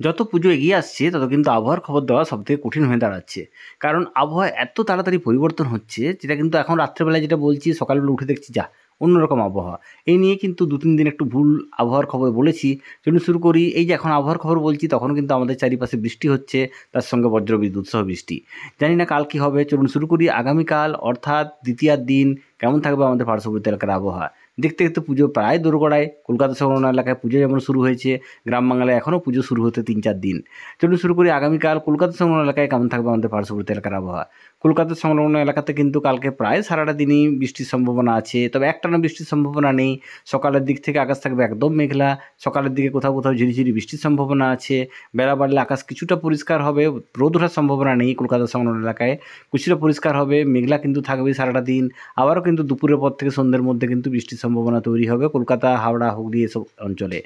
যত পুজো এগিয়ে আসছে তত কিন্তু আবহাওয়ার খবর দেওয়া সবথেকে কঠিন হয়ে দাঁড়াচ্ছে। কারণ আবহাওয়া এত তাড়াতাড়ি পরিবর্তন হচ্ছে, যেটা কিন্তু এখন রাত্রেবেলায় যেটা বলছি, সকালবেলা উঠে দেখছি যাহ! অন্যরকম আবহাওয়া। এই নিয়ে কিন্তু ২-৩ দিন একটু ভুল আবহাওয়ার খবর বলেছি। চলুন শুরু করি। এই যে এখন আবহাওয়ার খবর বলছি, তখনও কিন্তু আমাদের চারিপাশে বৃষ্টি হচ্ছে, তার সঙ্গে বজ্রবিদ্যুৎ সহ বৃষ্টি। জানি না কাল কী হবে? চলুন শুরু করি। আগামীকাল অর্থাৎ দ্বিতীয়ার দিন কেমন থাকবে আমাদের পার্শ্ববর্তী এলাকার আবহাওয়া? দেখতে, দেখতে পুজো প্রায় দোরগোড়ায়। কলকাতা সংলগ্ন এলাকায় পুজো যেমন শুরু হয়েছে, গ্রাম বাংলায় এখনও পুজো শুরু হতে ৩-৪ দিন। চলুন শুরু করি আগামীকাল কলকাতা সংলগ্ন এলাকায় কেমন থাকবে আমাদের পার্শ্ববর্তী এলাকার আবহাওয়া। কলকাতা সংলগ্ন এলাকাতে কিন্তু কালকে প্রায় সারাটা দিনই বৃষ্টির সম্ভাবনা আছে, তবে একটানা বৃষ্টির সম্ভাবনা নেই। সকালের দিক থেকে আকাশ থাকবে একদম মেঘলা। সকালের দিকে কোথাও কোথাও ঝিরিঝিরি বৃষ্টির সম্ভাবনা আছে। বেলা বাড়লে আকাশ কিছুটা পরিষ্কার হবে, রোদ ওঠার সম্ভাবনা নেই কলকাতা সংলগ্ন এলাকায়। কিছুটা পরিষ্কার হবে, মেঘলা কিন্তু থাকবে সারাটা দিন। আবারও কিন্তু দুপুরের পর থেকে সন্ধ্যের মধ্যে কিন্তু বৃষ্টির সম্ভাবনা তৈরি হবে কলকাতা, হাওড়া, হুগলি এসব অঞ্চলে।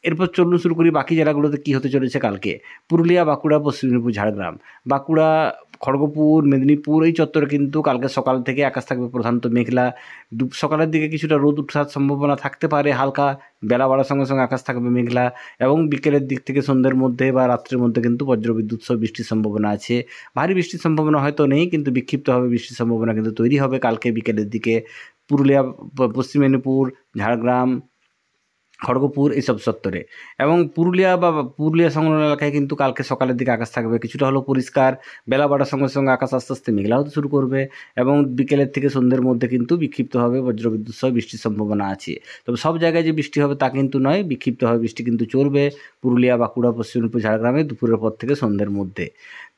এরপর চলুন শুরু করি বাকি জেলাগুলোতে কী হতে চলেছে কালকে। পুরুলিয়া, বাঁকুড়া, পশ্চিম মেদিনীপুর, ঝাড়গ্রাম, বাঁকুড়া, খড়গপুর, মেদিনীপুর এই চত্বরে কিন্তু কালকে সকাল থেকে আকাশ থাকবে প্রধানত মেঘলা। সকালের দিকে কিছুটা রোদ ওঠার সম্ভাবনা থাকতে পারে হালকা। বেলা বাড়ার সঙ্গে সঙ্গে আকাশ থাকবে মেঘলা এবং বিকেলের দিক থেকে সন্ধ্যের মধ্যে বা রাত্রের মধ্যে কিন্তু বজ্রবিদ্যুৎ সহ বৃষ্টির সম্ভাবনা আছে। ভারী বৃষ্টির সম্ভাবনা হয়তো নেই, কিন্তু বিক্ষিপ্তভাবে বৃষ্টির সম্ভাবনা কিন্তু তৈরি হবে কালকে বিকেলের দিকে। পুরুলিয়া, পশ্চিম মেদিনীপুর, ঝাড়গ্রাম, খড়গপুর এইসব চত্বরে। এবং পুরুলিয়া সংলগ্ন এলাকায় কিন্তু কালকে সকালের দিকে আকাশ থাকবে কিছুটা হলেও পরিষ্কার। বেলা বাড়ার সঙ্গে সঙ্গে আকাশ আস্তে আস্তে মেঘলা হতে শুরু করবে এবং বিকেলের থেকে সন্ধ্যের মধ্যে কিন্তু বিক্ষিপ্তভাবে বজ্রবিদ্যুৎ সহ বৃষ্টির সম্ভাবনা আছে। তবে সব জায়গায় যে বৃষ্টি হবে তা কিন্তু নয়, বিক্ষিপ্তভাবে বৃষ্টি কিন্তু চলবে পুরুলিয়া, বাঁকুড়া, পশ্চিম মেদিনীপুর, ঝাড়গ্রামে দুপুরের পর থেকে সন্ধ্যের মধ্যে।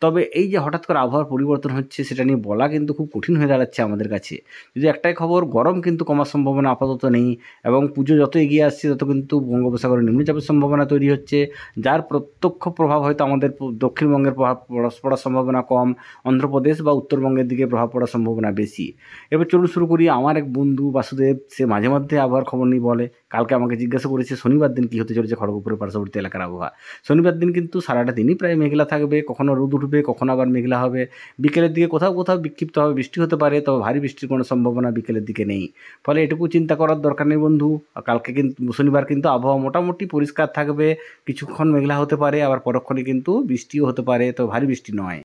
তবে এই যে হঠাৎ করে আবহাওয়ার পরিবর্তন হচ্ছে, সেটা নিয়ে বলা কিন্তু খুব কঠিন হয়ে দাঁড়াচ্ছে আমাদের কাছে। যদি একটাই খবর, গরম কিন্তু কমার সম্ভাবনা আপাতত নেই এবং পুজো যত এগিয়ে আসছে তত কিন্তু বঙ্গোপসাগরে নিম্নচাপের সম্ভাবনা তৈরি হচ্ছে, যার প্রত্যক্ষ প্রভাব হয়তো আমাদের দক্ষিণবঙ্গের প্রভাব পড়ার সম্ভাবনা কম, অন্ধ্রপ্রদেশ বা উত্তরবঙ্গের দিকে প্রভাব পড়ার সম্ভাবনা বেশি। এবার চলুন শুরু করি। আমার এক বন্ধু বাসুদেব, সে মাঝে মধ্যে আবহাওয়ার খবর নিয়ে বলে। কালকে আমাকে জিজ্ঞাসা করেছে শনিবার দিন কী হতে চলেছে খড়গপুরের পার্শ্ববর্তী এলাকার আবহাওয়া। শনিবার দিন কিন্তু সারাটা দিনই প্রায় মেঘলা থাকবে, কখনো রোদ উঠবে, কখনো আবার মেঘলা হবে। বিকেলের দিকে কোথাও কোথাও বিক্ষিপ্তভাবে বৃষ্টি হতে পারে, তবে ভারী বৃষ্টির কোনো সম্ভাবনা বিকেলের দিকে নেই। ফলে এটুকু চিন্তা করার দরকার নেই বন্ধু। কালকে কিন্তু শনিবার কিন্তু আবহাওয়া মোটামুটি পরিষ্কার থাকবে, কিছুক্ষণ মেঘলা হতে পারে, আবার পরক্ষণে কিন্তু বৃষ্টিও হতে পারে, তো ভারী বৃষ্টি নয়।